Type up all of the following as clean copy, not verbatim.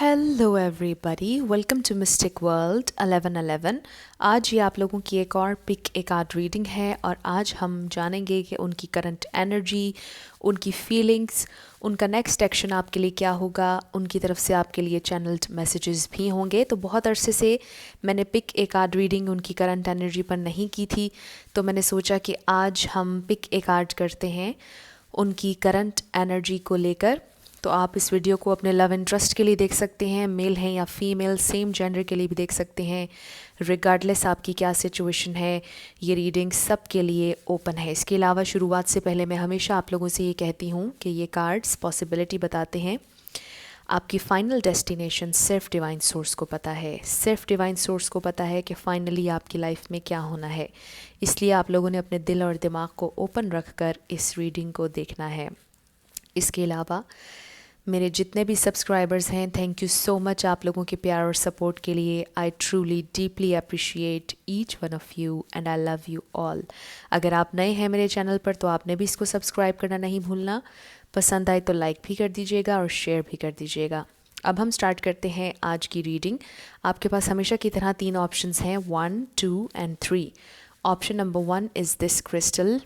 Hello everybody, welcome to mystic world 1111। आज ये आप लोगों की एक और पिक ए कार्ड रीडिंग है और आज हम जानेंगे कि उनकी करंट एनर्जी, उनकी फीलिंग्स, उनका नेक्स्ट एक्शन आपके लिए क्या होगा। उनकी तरफ से आपके लिए चैनल्ड मैसेजेस भी होंगे। तो बहुत अरसे से मैंने पिक ए कार्ड रीडिंग उनकी करंट एनर्जी पर नहीं की थी, तो मैंने सोचा कि आज हम पिक ए कार्ड करते हैं उनकी करंट एनर्जी को लेकर। तो आप इस वीडियो को अपने लव इंटरेस्ट के लिए देख सकते हैं, मेल हैं या फीमेल, सेम जेंडर के लिए भी देख सकते हैं। रिगार्डलेस आपकी क्या सिचुएशन है, ये रीडिंग सब के लिए ओपन है। इसके अलावा शुरुआत से पहले मैं हमेशा आप लोगों से ये कहती हूँ कि ये कार्ड्स पॉसिबिलिटी बताते हैं। आपकी फ़ाइनल डेस्टिनेशन सिर्फ डिवाइन सोर्स को पता है, सिर्फ डिवाइन सोर्स को पता है कि फ़ाइनली आपकी लाइफ में क्या होना है। इसलिए आप लोगों ने अपने दिल और दिमाग को ओपन रख कर इस रीडिंग को देखना है। इसके अलावा मेरे जितने भी सब्सक्राइबर्स हैं, थैंक यू सो मच आप लोगों के प्यार और सपोर्ट के लिए। I truly deeply appreciate each one of you and I love you all. अगर आप नए हैं मेरे चैनल पर तो आपने भी इसको सब्सक्राइब करना नहीं भूलना। पसंद आए तो लाइक भी कर दीजिएगा और शेयर भी कर दीजिएगा। अब हम स्टार्ट करते हैं आज की रीडिंग। आपके पास हमेशा की तरह 3 ऑप्शंस हैं, 1, 2 and 3। Option number 1 is this crystal.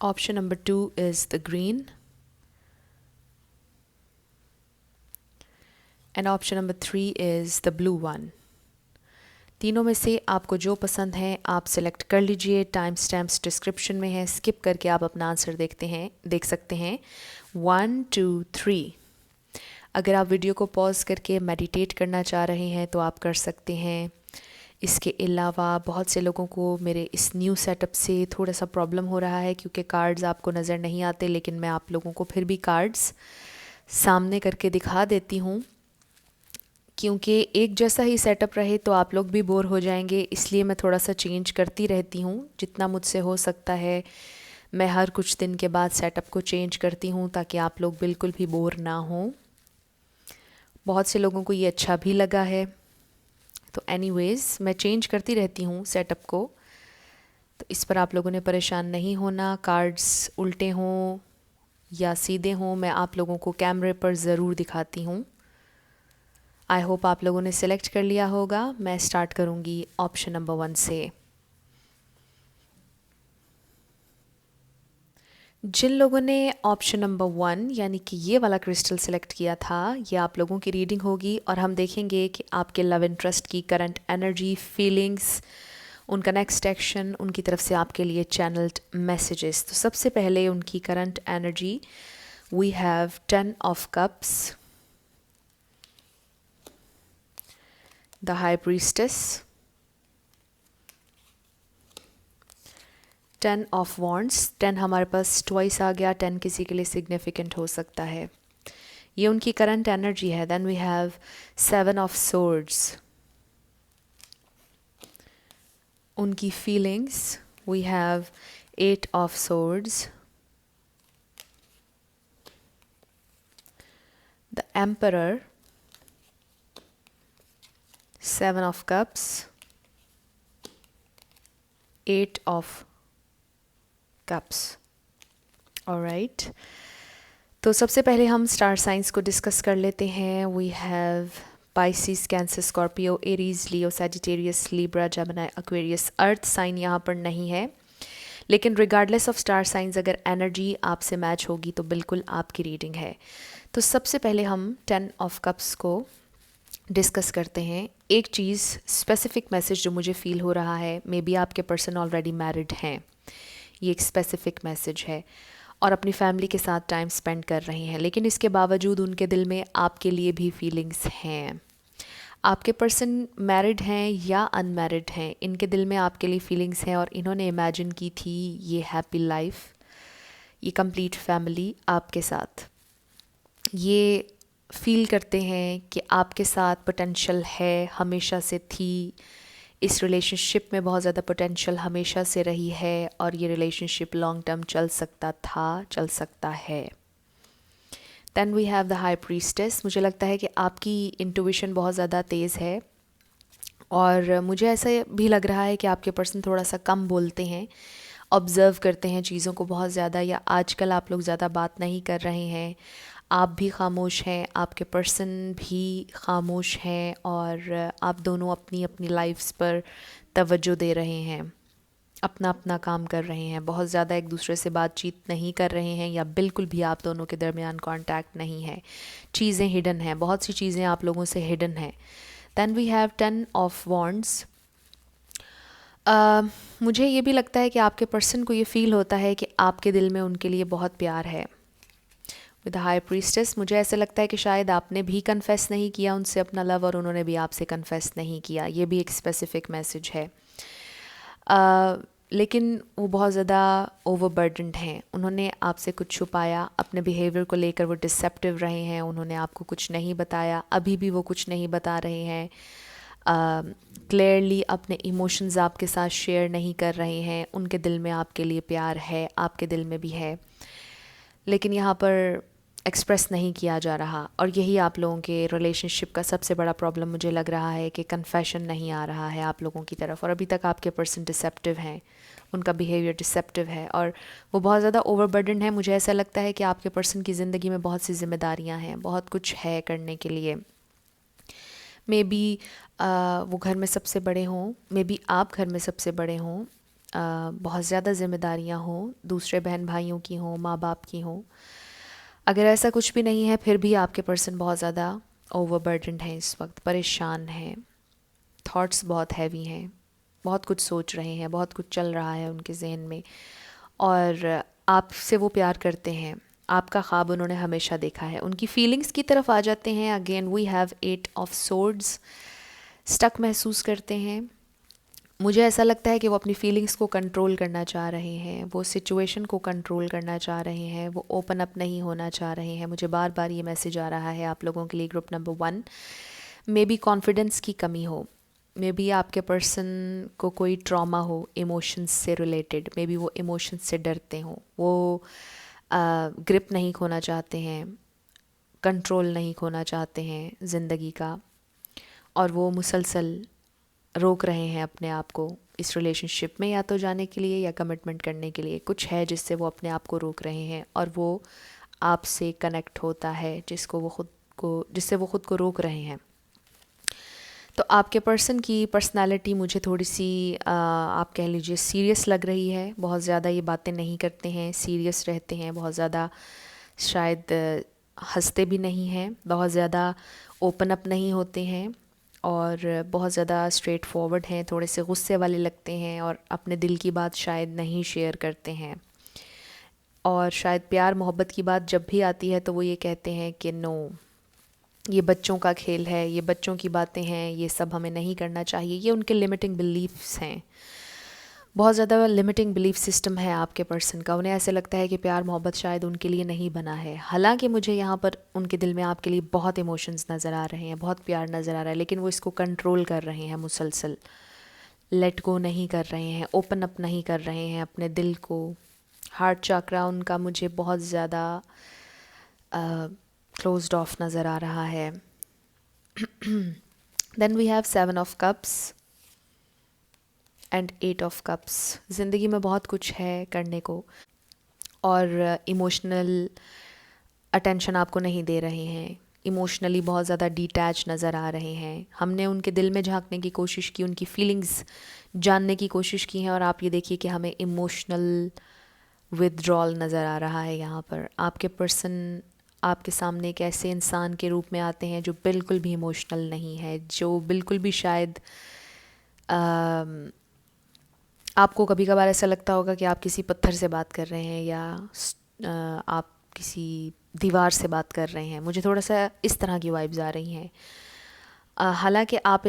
Option number 2 is the green. And option number 3 is the blue one. तीनों में से आपको जो पसंद है आप सिलेक्ट कर लीजिए। टाइम स्टैम्प्स डिस्क्रिप्शन में है, स्किप करके आप अपना आंसर देख सकते हैं। 1, 2, 3। अगर आप वीडियो को पॉज करके मेडिटेट करना चाह रहे हैं तो आप कर सकते हैं। इसके अलावा बहुत से लोगों को मेरे इस न्यू सेटअप से थोड़ा सा प्रॉब्लम हो रहा है क्योंकि कार्ड्स आपको नज़र नहीं आते, लेकिन मैं आप लोगों को फिर भी कार्ड्स सामने करके दिखा देती हूँ क्योंकि एक जैसा ही सेटअप रहे तो आप लोग भी बोर हो जाएंगे। इसलिए मैं थोड़ा सा चेंज करती रहती हूँ जितना मुझसे हो सकता है। मैं हर कुछ दिन के बाद सेटअप को चेंज करती हूँ ताकि आप लोग बिल्कुल भी बोर ना हों। बहुत से लोगों को ये अच्छा भी लगा है। तो एनीवेज़ मैं चेंज करती रहती हूँ सेटअप को, तो इस पर आप लोगों ने परेशान नहीं होना। कार्ड्स उल्टे हों या सीधे हों, मैं आप लोगों को कैमरे पर ज़रूर दिखाती हूँ। आई होप आप लोगों ने सिलेक्ट कर लिया होगा। मैं स्टार्ट करूँगी ऑप्शन नंबर 1 से। जिन लोगों ने ऑप्शन नंबर 1 यानी कि ये वाला क्रिस्टल सेलेक्ट किया था, ये आप लोगों की रीडिंग होगी और हम देखेंगे कि आपके लव इंटरेस्ट की करंट एनर्जी, फीलिंग्स, उनका नेक्स्ट एक्शन, उनकी तरफ से आपके लिए चैनल्ड मैसेजेस। तो सबसे पहले उनकी current energy, we have 10 of cups, the high priestess, 10 of wands. 10 हमारे पास ट्वाइस आ गया, 10 किसी के लिए सिग्निफिकेंट हो सकता है। ये उनकी करंट एनर्जी है। Then we have 7 of swords, उनकी feelings, we have 8 of swords, the emperor, 7 of cups, 8 of cups. Alright, तो सबसे पहले हम स्टार साइंस को डिस्कस कर लेते हैं। We have Pisces, Cancer, Scorpio, Aries, Leo, Sagittarius, Libra, Gemini, Aquarius. Earth sign यहाँ पर नहीं है, लेकिन रिगार्डलेस ऑफ स्टार साइंस अगर एनर्जी आपसे मैच होगी तो बिल्कुल आपकी रीडिंग है। तो सबसे पहले हम 10 ऑफ कप्स को डिस्कस करते हैं। एक चीज़ स्पेसिफिक मैसेज जो मुझे फील हो रहा है, मे बी आपके पर्सन ऑलरेडी मैरिड हैं, ये एक स्पेसिफिक मैसेज है और अपनी फैमिली के साथ टाइम स्पेंड कर रहे हैं, लेकिन इसके बावजूद उनके दिल में आपके लिए भी फीलिंग्स हैं। आपके पर्सन मैरिड हैं या अनमैरिड हैं, इनके दिल में आपके लिए फीलिंग्स हैं और इन्होंने इमेजिन की थी ये हैप्पी लाइफ, ये कंप्लीट फैमिली आपके साथ। ये फील करते हैं कि आपके साथ पोटेंशियल है, हमेशा से थी। इस रिलेशनशिप में बहुत ज़्यादा पोटेंशियल हमेशा से रही है और ये रिलेशनशिप लॉन्ग टर्म चल सकता था, चल सकता है। Then we have the high priestess. मुझे लगता है कि आपकी इंट्यूशन बहुत ज़्यादा तेज़ है और मुझे ऐसा भी लग रहा है कि आपके पर्सन थोड़ा सा कम बोलते हैं ऑब्ज़र्व करते हैं चीज़ों को बहुत ज़्यादा, या आजकल आप लोग ज़्यादा बात नहीं कर रहे हैं, आप भी खामोश हैं, आपके पर्सन भी खामोश हैं, और आप दोनों अपनी अपनी लाइफ्स पर तवज्जो दे रहे हैं, अपना अपना काम कर रहे हैं, बहुत ज़्यादा एक दूसरे से बातचीत नहीं कर रहे हैं, या बिल्कुल भी आप दोनों के दरमियान कांटेक्ट नहीं है, चीज़ें हिडन हैं, बहुत सी चीज़ें आप लोगों से हिडन हैं। Then we have 10 of wands. मुझे ये भी लगता है कि आपके पर्सन को ये फ़ील होता है कि आपके दिल में उनके लिए बहुत प्यार है। विद हाई प्रीस्टेस, मुझे ऐसे लगता है कि शायद आपने भी कन्फेस नहीं किया उनसे अपना लव, और उन्होंने भी आपसे कन्फेस नहीं किया। ये भी एक स्पेसिफिक मैसेज है। लेकिन वो बहुत ज़्यादा ओवरबर्डन्ड हैं, उन्होंने आपसे कुछ छुपाया, अपने बिहेवियर को लेकर वो डिसेप्टिव रहे हैं, उन्होंने आपको कुछ नहीं बताया, अभी भी वो कुछ नहीं बता रहे हैं, क्लियरली अपने इमोशंस आपके साथ शेयर नहीं कर रहे हैं। उनके दिल में आपके लिए प्यार है, आपके दिल में भी है, लेकिन यहाँ पर एक्सप्रेस नहीं किया जा रहा, और यही आप लोगों के रिलेशनशिप का सबसे बड़ा प्रॉब्लम मुझे लग रहा है कि कन्फेशन नहीं आ रहा है आप लोगों की तरफ, और अभी तक आपके पर्सन डिसेप्टिव हैं, उनका बिहेवियर डिसेप्टिव है, और वो बहुत ज़्यादा ओवरबर्डन है। मुझे ऐसा लगता है कि आपके पर्सन की ज़िंदगी में बहुत सी जिम्मेदारियाँ हैं, बहुत कुछ है करने के लिए। मे बी वो घर में सबसे बड़े हों, मे बी आप घर में सबसे बड़े हों, बहुत ज़्यादा जिम्मेदारियाँ हों, दूसरे बहन भाइयों की हों, माँ बाप की हों। अगर ऐसा कुछ भी नहीं है, फिर भी आपके पर्सन बहुत ज़्यादा ओवरबर्डन्ड हैं, इस वक्त परेशान हैं, थॉट्स बहुत हैवी हैं, बहुत कुछ सोच रहे हैं, बहुत कुछ चल रहा है उनके जहन में, और आपसे वो प्यार करते हैं, आपका ख्वाब उन्होंने हमेशा देखा है। उनकी फीलिंग्स की तरफ आ जाते हैं। Again we have 8 of swords. Stuck महसूस करते हैं। मुझे ऐसा लगता है कि वो अपनी फीलिंग्स को कंट्रोल करना चाह रहे हैं, वो सिचुएशन को कंट्रोल करना चाह रहे हैं, वो ओपन अप नहीं होना चाह रहे हैं। मुझे बार बार ये मैसेज आ रहा है आप लोगों के लिए, group number 1, may be confidence की कमी हो, मे बी आपके पर्सन को कोई ट्रॉमा हो इमोशंस से रिलेटेड, मे बी वो इमोशंस से डरते हों, वो ग्रिप नहीं खोना चाहते हैं, कंट्रोल नहीं खोना चाहते हैं ज़िंदगी का, और वो मुसलसल रोक रहे हैं अपने आप को इस रिलेशनशिप में, या तो जाने के लिए या कमिटमेंट करने के लिए। कुछ है जिससे वो अपने आप को रोक रहे हैं, और वो आपसे कनेक्ट होता है जिससे वो ख़ुद को रोक रहे हैं। तो आपके पर्सन की पर्सनालिटी मुझे थोड़ी सी आप कह लीजिए सीरियस लग रही है। बहुत ज़्यादा ये बातें नहीं करते हैं, सीरियस रहते हैं, बहुत ज़्यादा शायद हंसते भी नहीं हैं, बहुत ज़्यादा ओपन अप नहीं होते हैं, और बहुत ज़्यादा स्ट्रेट फॉरवर्ड हैं, थोड़े से गुस्से वाले लगते हैं, और अपने दिल की बात शायद नहीं शेयर करते हैं। और शायद प्यार मोहब्बत की बात जब भी आती है तो वो ये कहते हैं कि नो, ये बच्चों का खेल है, ये बच्चों की बातें हैं, ये सब हमें नहीं करना चाहिए। ये उनके लिमिटिंग बिलीफ्स हैं, बहुत ज़्यादा लिमिटिंग बिलीफ सिस्टम है आपके पर्सन का। उन्हें ऐसे लगता है कि प्यार मोहब्बत शायद उनके लिए नहीं बना है। हालांकि मुझे यहाँ पर उनके दिल में आपके लिए बहुत इमोशंस नज़र आ रहे हैं, बहुत प्यार नज़र आ रहा है, लेकिन वो इसको कंट्रोल कर रहे हैं, मुसलसल लेट गो नहीं कर रहे हैं, ओपन अप नहीं कर रहे हैं अपने दिल को। हार्ट चक्रा उनका मुझे बहुत ज़्यादा क्लोज्ड ऑफ नज़र आ रहा है। Then we have 7 of cups and 8 of cups. ज़िंदगी में बहुत कुछ है करने को, और इमोशनल अटेंशन आपको नहीं दे रहे हैं, इमोशनली बहुत ज़्यादा डिटैच नज़र आ रहे हैं। हमने उनके दिल में झांकने की कोशिश की, उनकी फीलिंग्स जानने की कोशिश की है, और आप ये देखिए कि हमें इमोशनल विदड्रॉल नज़र आ रहा है। यहाँ पर आपके पर्सन आपके सामने एक ऐसे इंसान के रूप में आते हैं जो बिल्कुल भी इमोशनल नहीं है, जो बिल्कुल भी शायद आपको कभी कभार ऐसा लगता होगा कि आप किसी पत्थर से बात कर रहे हैं, या आप किसी दीवार से बात कर रहे हैं। मुझे थोड़ा सा इस तरह की वाइब्स आ रही हैं। हालांकि आप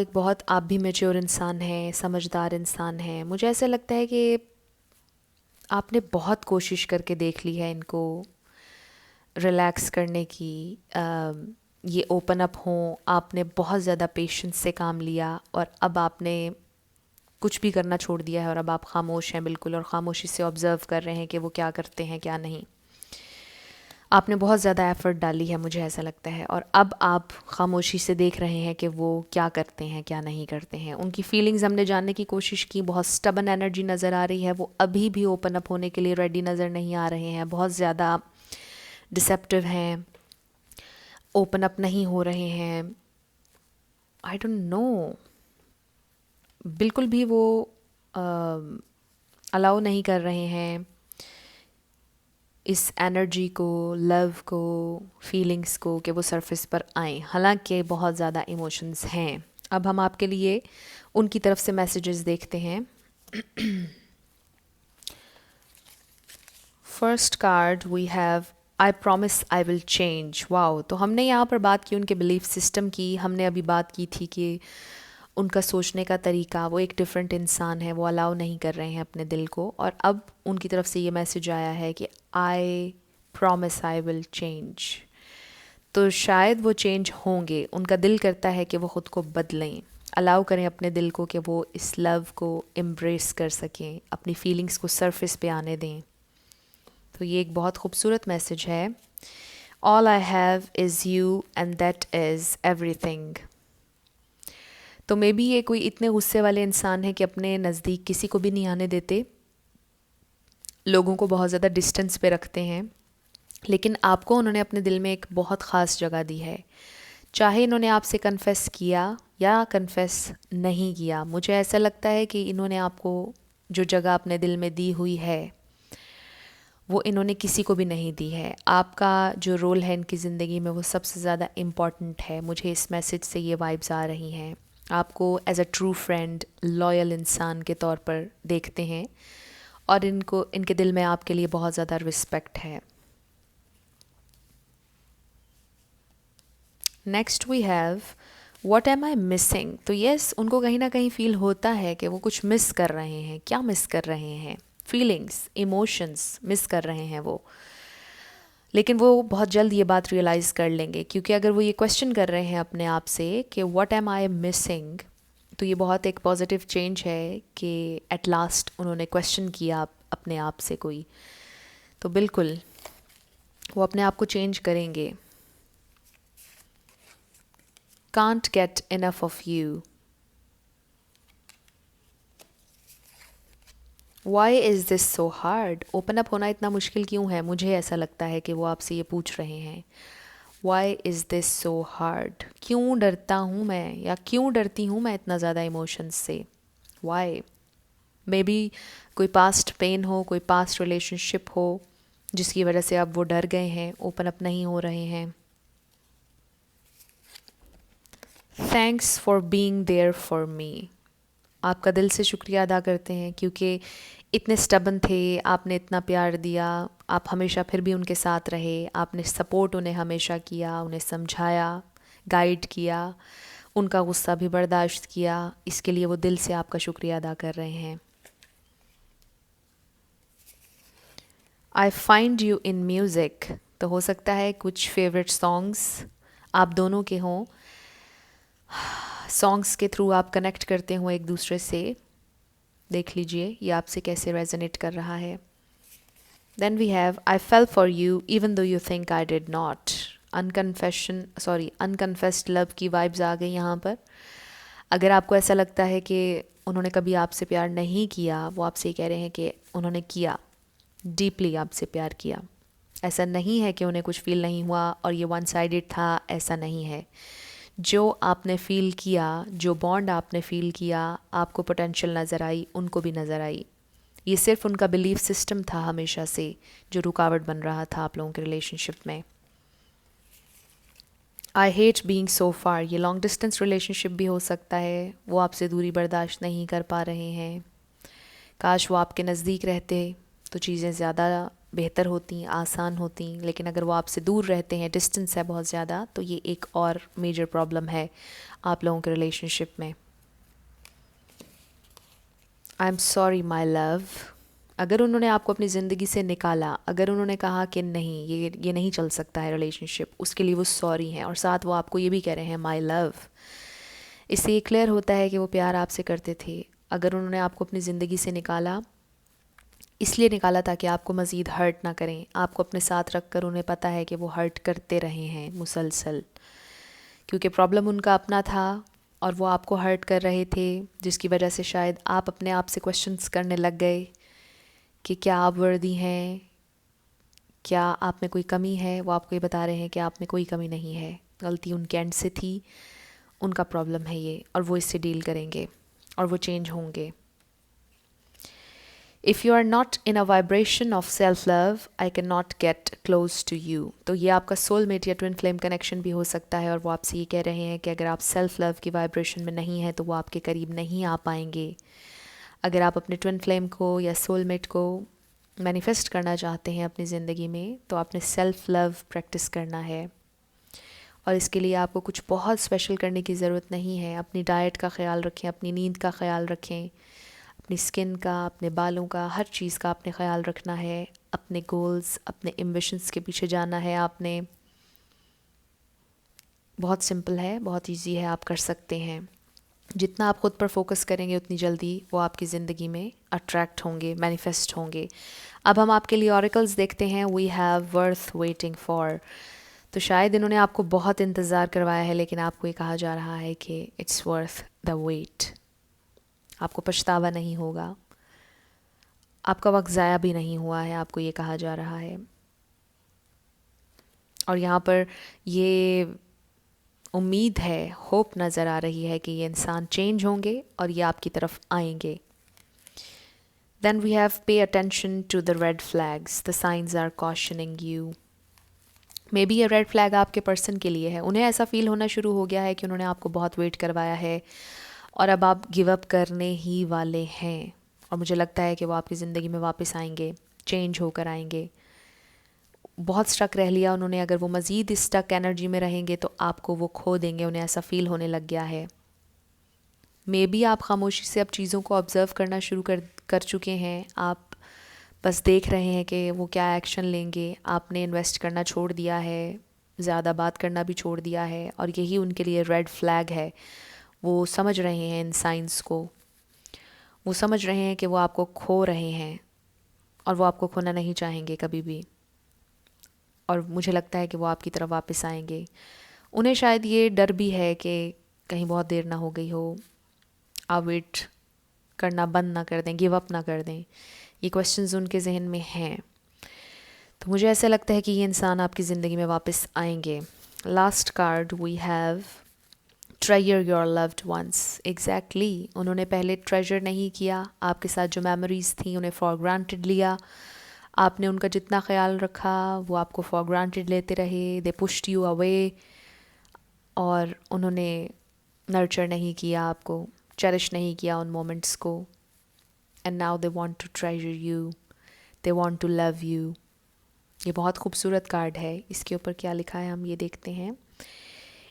भी मैच्योर इंसान हैं, समझदार इंसान हैं। मुझे ऐसा लगता है कि आपने बहुत कोशिश करके देख ली है इनको रिलैक्स करने की, ये ओपन अप हों। आपने बहुत ज़्यादा पेशेंस से काम लिया, और अब आपने कुछ भी करना छोड़ दिया है, और अब आप खामोश हैं बिल्कुल, और ख़ामोशी से ऑब्ज़र्व कर रहे हैं कि वो क्या करते हैं क्या नहीं। आपने बहुत ज़्यादा एफ़र्ट डाली है, मुझे ऐसा लगता है, और अब आप खामोशी से देख रहे हैं कि वो क्या करते हैं क्या नहीं करते हैं। उनकी फीलिंग्स हमने जानने की कोशिश की, बहुत स्टबन एनर्जी नज़र आ रही है, वो अभी भी ओपन अप होने के लिए रेडी नज़र नहीं आ रहे हैं, बहुत ज़्यादा डिसेप्टिव हैं, ओपन अप नहीं हो रहे हैं। आई डोंट नो, बिल्कुल भी वो अलाउ नहीं कर रहे हैं इस एनर्जी को, लव को, फीलिंग्स को कि वो सरफेस पर आएँ, हालांकि बहुत ज़्यादा इमोशंस हैं। अब हम आपके लिए उनकी तरफ से मैसेजेस देखते हैं। First card we have I promise I will change. Wow, तो हमने यहाँ पर बात की उनके बिलीफ सिस्टम की, हमने अभी बात की थी कि उनका सोचने का तरीका, वो एक डिफरेंट इंसान है, वो अलाउ नहीं कर रहे हैं अपने दिल को, और अब उनकी तरफ से ये मैसेज आया है कि आई प्रॉमिस आई विल चेंज। तो शायद वो चेंज होंगे, उनका दिल करता है कि वो ख़ुद को बदलें, अलाउ करें अपने दिल को कि वो इस लव को एम्ब्रेस कर सकें, अपनी फीलिंग्स को सरफेस पे आने दें। तो ये एक बहुत खूबसूरत मैसेज है। All I have is you and that is everything. तो मे बी ये कोई इतने गुस्से वाले इंसान है कि अपने नज़दीक किसी को भी नहीं आने देते, लोगों को बहुत ज़्यादा डिस्टेंस पे रखते हैं, लेकिन आपको उन्होंने अपने दिल में एक बहुत ख़ास जगह दी है। चाहे इन्होंने आपसे कन्फेस किया या कन्फेस नहीं किया, मुझे ऐसा लगता है कि इन्होंने आपको जो जगह अपने दिल में दी हुई है वो इन्होंने किसी को भी नहीं दी है। आपका जो रोल है इनकी ज़िंदगी में वो सबसे ज़्यादा इम्पॉर्टेंट है। मुझे इस मैसेज से ये वाइब्स आ रही हैं। आपको as a true friend, loyal इंसान के तौर पर देखते हैं, और इनको, इनके दिल में आपके लिए बहुत ज़्यादा रिस्पेक्ट है। Next we have what am I missing. तो यस, उनको कहीं ना कहीं फील होता है कि वो कुछ मिस कर रहे हैं। क्या मिस कर रहे हैं? फीलिंग्स, इमोशंस मिस कर रहे हैं वो, लेकिन वो बहुत जल्द ये बात रियलाइज़ कर लेंगे, क्योंकि अगर वो ये क्वेश्चन कर रहे हैं अपने आप से कि व्हाट एम आई मिसिंग, तो ये बहुत एक पॉजिटिव चेंज है कि एट लास्ट उन्होंने क्वेश्चन किया अपने आप से कोई, तो बिल्कुल वो अपने आप को चेंज करेंगे। Can't get enough of you. Why is this so hard. Open up होना इतना मुश्किल क्यों है? मुझे ऐसा लगता है कि वो आपसे ये पूछ रहे हैं, why is this so hard. क्यों डरता हूँ मैं, या क्यों डरती हूँ मैं इतना ज़्यादा इमोशंस से? वाई? मे बी कोई पास्ट पेन हो, कोई पास्ट रिलेशनशिप हो जिसकी वजह से अब वो डर गए हैं, ओपन अप नहीं हो रहे हैं। Thanks for being there for me. आपका दिल से शुक्रिया अदा करते हैं, क्योंकि इतने स्टबन थे, आपने इतना प्यार दिया, आप हमेशा फिर भी उनके साथ रहे, आपने सपोर्ट उन्हें हमेशा किया, उन्हें समझाया, गाइड किया, उनका गुस्सा भी बर्दाश्त किया, इसके लिए वो दिल से आपका शुक्रिया अदा कर रहे हैं। I find you in music. तो हो सकता है कुछ फेवरेट सॉन्ग्स आप दोनों के हों, सॉन्ग्स के थ्रू आप कनेक्ट करते हो एक दूसरे से। देख लीजिए ये आपसे कैसे रेजोनेट कर रहा है। Then we have I fell for you even though you think I did not. Unconfessed love की वाइब्स आ गई यहाँ पर। अगर आपको ऐसा लगता है कि उन्होंने कभी आपसे प्यार नहीं किया, वो आपसे कह रहे हैं कि उन्होंने किया, डीपली आपसे प्यार किया। ऐसा नहीं है कि उन्हें कुछ फील नहीं हुआ और ये वन साइडेड था, ऐसा नहीं है। जो आपने फ़ील किया, जो बॉन्ड आपने फ़ील किया, आपको पोटेंशियल नज़र आई, उनको भी नज़र आई। ये सिर्फ उनका बिलीफ सिस्टम था हमेशा से जो रुकावट बन रहा था आप लोगों के रिलेशनशिप में। आई हेट बीइंग सो फार। ये लॉन्ग डिस्टेंस रिलेशनशिप भी हो सकता है, वो आपसे दूरी बर्दाश्त नहीं कर पा रहे हैं। काश वो आपके नज़दीक रहते तो चीज़ें ज़्यादा बेहतर होती, आसान होती, लेकिन अगर वो आपसे दूर रहते हैं, डिस्टेंस है बहुत ज़्यादा, तो ये एक और मेजर प्रॉब्लम है आप लोगों के रिलेशनशिप में। I am sorry my love. अगर उन्होंने आपको अपनी ज़िंदगी से निकाला, अगर उन्होंने कहा कि नहीं ये नहीं चल सकता है रिलेशनशिप, उसके लिए वो सॉरी हैं, और साथ वो आपको ये भी कह रहे हैं माई लव। इससे ये क्लियर होता है कि वो प्यार आपसे करते थे। अगर उन्होंने आपको अपनी ज़िंदगी से निकाला, इसलिए निकाला ताकि आपको मज़ीद हर्ट ना करें, आपको अपने साथ रख कर उन्हें पता है कि वो हर्ट करते रहे हैं मुसलसल, क्योंकि प्रॉब्लम उनका अपना था और वो आपको हर्ट कर रहे थे, जिसकी वजह से शायद आप अपने आप से क्वेश्चंस करने लग गए कि क्या आप वर्दी हैं, क्या आप में कोई कमी है। वो आपको ये बता रहे हैं कि आप में कोई कमी नहीं है, गलती उनके एंड से थी, उनका प्रॉब्लम है ये, और वो इससे डील करेंगे और वो चेंज होंगे। If you are not in a vibration of self love I can not get close to you. तो ये आपका सोलमेट या ट्विन फ्लेम कनेक्शन भी हो सकता है, और वो आपसे ये कह रहे हैं कि अगर आप सेल्फ लव की वाइब्रेशन में नहीं हैं तो वो आपके करीब नहीं आ पाएंगे। अगर आप अपने ट्विन फ्लेम को या सोलमेट को मैनिफेस्ट करना चाहते हैं अपनी ज़िंदगी में, तो आपने सेल्फ लव प्रैक्टिस करना है, और इसके लिए आपको कुछ बहुत स्पेशल करने की ज़रूरत नहीं है। अपनी डाइट का ख्याल रखें, अपनी नींद का ख्याल रखें, अपनी स्किन का, अपने बालों का, हर चीज़ का आपने ख्याल रखना है। अपने गोल्स, अपने एम्बिशंस के पीछे जाना है आपने। बहुत सिंपल है, बहुत इजी है, आप कर सकते हैं। जितना आप खुद पर फोकस करेंगे उतनी जल्दी वो आपकी ज़िंदगी में अट्रैक्ट होंगे, मैनिफेस्ट होंगे। अब हम आपके लिए ऑरिकल्स देखते हैं। We have worth waiting for. तो शायद इन्होंने आपको बहुत इंतज़ार करवाया है, लेकिन आपको ये कहा जा रहा है कि इट्स वर्थ द वेट। आपको पछतावा नहीं होगा, आपका वक्त ज़ाया भी नहीं हुआ है, आपको ये कहा जा रहा है। और यहाँ पर ये उम्मीद है, होप नज़र आ रही है कि ये इंसान चेंज होंगे और ये आपकी तरफ आएंगे। Then we have pay attention to the red flags, the signs are cautioning you. Maybe ये रेड फ्लैग आपके पर्सन के लिए है। उन्हें ऐसा फील होना शुरू हो गया है कि उन्होंने आपको बहुत वेट करवाया है और अब आप गिव अप करने ही वाले हैं, और मुझे लगता है कि वो आपकी ज़िंदगी में वापस आएंगे, चेंज होकर आएंगे। बहुत स्टक रह लिया उन्होंने, अगर वो मज़ीद इस स्टक एनर्जी में रहेंगे तो आपको वो खो देंगे, उन्हें ऐसा फ़ील होने लग गया है। मे बी आप खामोशी से अब चीज़ों को ऑब्ज़र्व करना शुरू कर चुके हैं। आप बस देख रहे हैं कि वो क्या एक्शन लेंगे। आपने इन्वेस्ट करना छोड़ दिया है, ज़्यादा बात करना भी छोड़ दिया है, और यही उनके लिए रेड फ्लैग है। वो समझ रहे हैं इन साइंस को, वो समझ रहे हैं कि वो आपको खो रहे हैं, और वो आपको खोना नहीं चाहेंगे कभी भी। और मुझे लगता है कि वो आपकी तरफ वापस आएंगे। उन्हें शायद ये डर भी है कि कहीं बहुत देर ना हो गई हो, आप वेट करना बंद ना कर दें, गिव अप ना कर दें। ये क्वेश्चंस उनके जहन में हैं। तो मुझे ऐसा लगता है कि ये इंसान आपकी ज़िंदगी में वापस आएंगे। Last card we have treasure your loved ones. Exactly, उन्होंने पहले ट्रेजर नहीं किया आपके साथ, जो मेमोरीज़ थी उन्हें फॉर ग्रांटेड लिया। आपने उनका जितना ख्याल रखा वो आपको फॉर ग्रांटेड लेते रहे। दे पुश्ड यू अवे, और उन्होंने नर्चर नहीं किया आपको, चेरिश नहीं किया उन मोमेंट्स को। And now they want to treasure you, they want to love you. ये बहुत खूबसूरत कार्ड है। इसके ऊपर क्या लिखा है हम ये देखते हैं।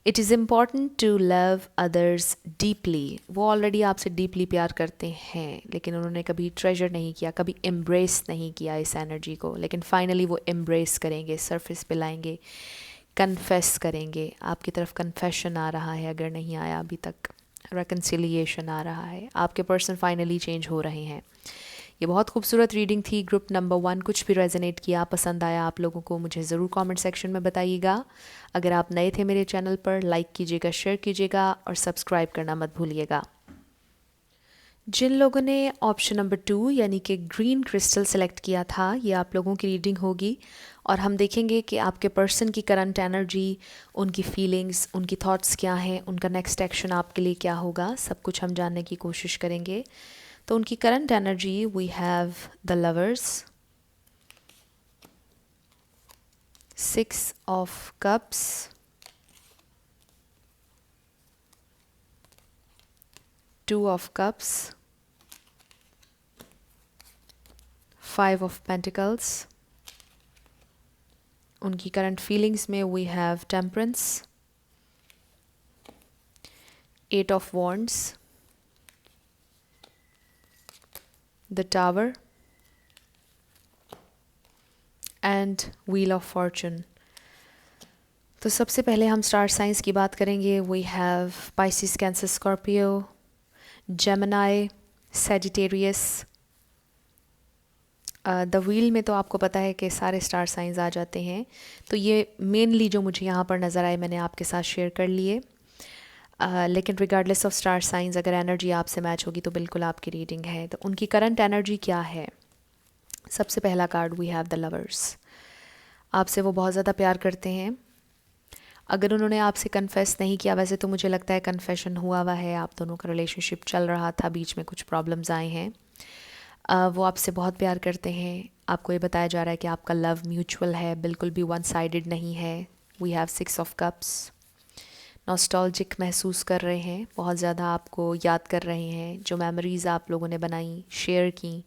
It is important to love others deeply. वो ऑलरेडी आपसे डीपली प्यार करते हैं, लेकिन उन्होंने कभी ट्रेजर नहीं किया, कभी एम्ब्रेस नहीं किया इस एनर्जी को। लेकिन फाइनली वो एम्ब्रेस करेंगे, सरफेस पे लाएंगे, कन्फेस करेंगे। आपकी तरफ कन्फेशन आ रहा है, अगर नहीं आया अभी तक, रेकन्सिलिएशन आ रहा है। आपके पर्सन फाइनली चेंज हो रहे हैं। ये बहुत खूबसूरत रीडिंग थी। ग्रुप नंबर 1, कुछ भी रेजोनेट किया, पसंद आया आप लोगों को, मुझे ज़रूर कमेंट सेक्शन में बताइएगा। अगर आप नए थे मेरे चैनल पर, लाइक कीजिएगा, शेयर कीजिएगा, और सब्सक्राइब करना मत भूलिएगा। जिन लोगों ने ऑप्शन नंबर 2 यानी कि ग्रीन क्रिस्टल सेलेक्ट किया था, ये आप लोगों की रीडिंग होगी, और हम देखेंगे कि आपके पर्सन की करंट एनर्जी, उनकी फीलिंग्स, उनकी थॉट्स क्या हैं, उनका नेक्स्ट एक्शन आपके लिए क्या होगा, सब कुछ हम जानने की कोशिश करेंगे। तो उनकी current energy, we have the lovers, 6 of cups, 2 of cups, 5 of pentacles. उनकी करंट फीलिंग्स में we have temperance, 8 of wands, the tower, and wheel of fortune. तो सबसे पहले हम स्टार साइंस की बात करेंगे। We have Pisces, Cancer, Scorpio, Gemini, Sagittarius, the wheel में तो आपको पता है कि सारे स्टार साइंस आ जाते हैं, तो ये मेनली जो मुझे यहाँ पर नज़र आए मैंने आपके साथ शेयर कर लिए। लेकिन रिगार्डलेस ऑफ स्टार साइंस अगर एनर्जी आपसे मैच होगी तो बिल्कुल आपकी रीडिंग है। तो उनकी करंट एनर्जी क्या है? सबसे पहला card we have the lovers. आपसे वो बहुत ज़्यादा प्यार करते हैं। अगर उन्होंने आपसे कन्फेस नहीं किया, वैसे तो मुझे लगता है कन्फेशन हुआ है, आप दोनों का रिलेशनशिप चल रहा था, बीच में कुछ प्रॉब्लम्स आए हैं। वो आपसे बहुत प्यार करते हैं। आपको ये बताया जा रहा है कि आपका लव म्यूचुअल है, बिल्कुल भी वन साइडेड नहीं है। We have 6 of cups. Nostalgic महसूस कर रहे हैं, बहुत ज़्यादा आपको याद कर रहे हैं। जो मेमोरीज़ आप लोगों ने बनाई, शेयर की,